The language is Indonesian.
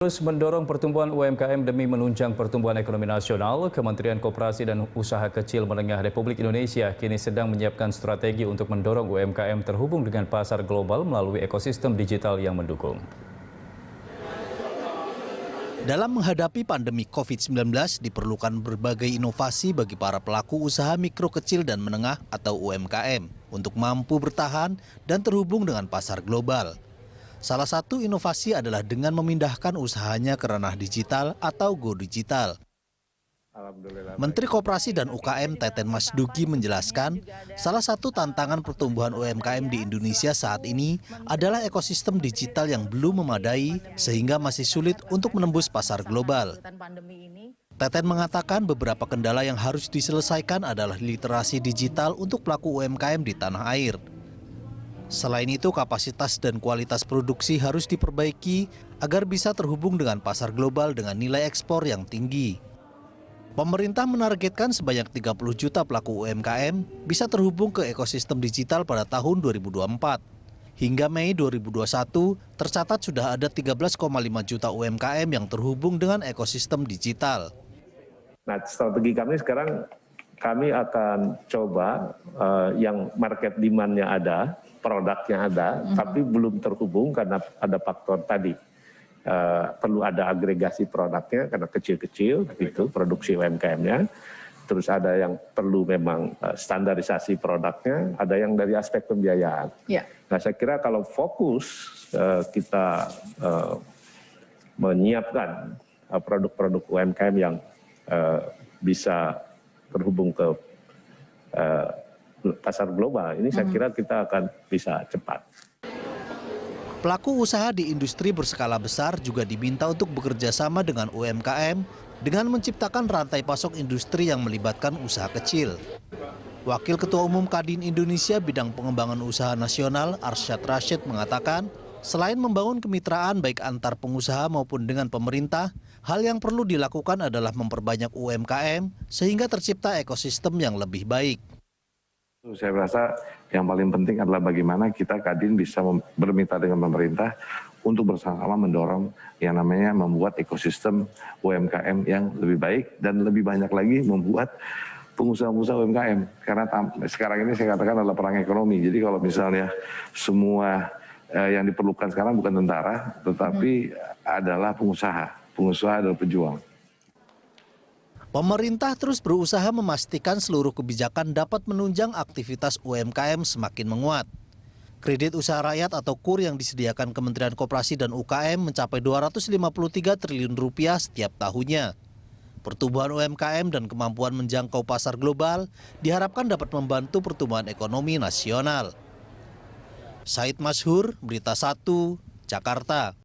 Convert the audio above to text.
Terus mendorong pertumbuhan UMKM demi menunjang pertumbuhan ekonomi nasional, Kementerian Koperasi dan Usaha Kecil Menengah Republik Indonesia kini sedang menyiapkan strategi untuk mendorong UMKM terhubung dengan pasar global melalui ekosistem digital yang mendukung. Dalam menghadapi pandemi COVID-19, diperlukan berbagai inovasi bagi para pelaku usaha mikro kecil dan menengah atau UMKM untuk mampu bertahan dan terhubung dengan pasar global. Salah satu inovasi adalah dengan memindahkan usahanya ke ranah digital atau go digital. Menteri Koperasi dan UKM Teten Mas Duki menjelaskan, salah satu tantangan pertumbuhan UMKM di Indonesia saat ini adalah ekosistem digital yang belum memadai sehingga masih sulit untuk menembus pasar global. Teten mengatakan beberapa kendala yang harus diselesaikan adalah literasi digital untuk pelaku UMKM di tanah air. Selain itu, kapasitas dan kualitas produksi harus diperbaiki agar bisa terhubung dengan pasar global dengan nilai ekspor yang tinggi. Pemerintah menargetkan sebanyak 30 juta pelaku UMKM bisa terhubung ke ekosistem digital pada tahun 2024. Hingga Mei 2021, tercatat sudah ada 13,5 juta UMKM yang terhubung dengan ekosistem digital. Nah, strategi kami sekarang, kami akan coba yang market demand-nya ada, produknya ada, tapi belum terhubung karena ada faktor tadi. Perlu ada agregasi produknya karena kecil-kecil, gitu, produksi UMKM-nya. Terus ada yang perlu memang standarisasi produknya, ada yang dari aspek pembiayaan. Ya. Nah, saya kira kalau fokus kita menyiapkan produk-produk UMKM yang bisa terhubung ke pasar global, ini saya kira kita akan bisa cepat. Pelaku usaha di industri berskala besar juga diminta untuk bekerja sama dengan UMKM dengan menciptakan rantai pasok industri yang melibatkan usaha kecil. Wakil Ketua Umum Kadin Indonesia bidang pengembangan usaha nasional Arsyad Rashid mengatakan, selain membangun kemitraan baik antar pengusaha maupun dengan pemerintah, hal yang perlu dilakukan adalah memperbanyak UMKM sehingga tercipta ekosistem yang lebih baik. Saya rasa yang paling penting adalah bagaimana kita Kadin bisa bermitra dengan pemerintah untuk bersama-sama mendorong yang namanya membuat ekosistem UMKM yang lebih baik dan lebih banyak lagi membuat pengusaha-pengusaha UMKM. Karena sekarang ini saya katakan adalah perang ekonomi. Jadi kalau misalnya semua yang diperlukan sekarang bukan tentara, tetapi adalah pengusaha. Pengusaha adalah pejuang. Pemerintah terus berusaha memastikan seluruh kebijakan dapat menunjang aktivitas UMKM semakin menguat. Kredit usaha rakyat atau KUR yang disediakan Kementerian Koperasi dan UKM mencapai Rp253 triliun setiap tahunnya. Pertumbuhan UMKM dan kemampuan menjangkau pasar global diharapkan dapat membantu pertumbuhan ekonomi nasional. Said Mashhur, Berita 1, Jakarta.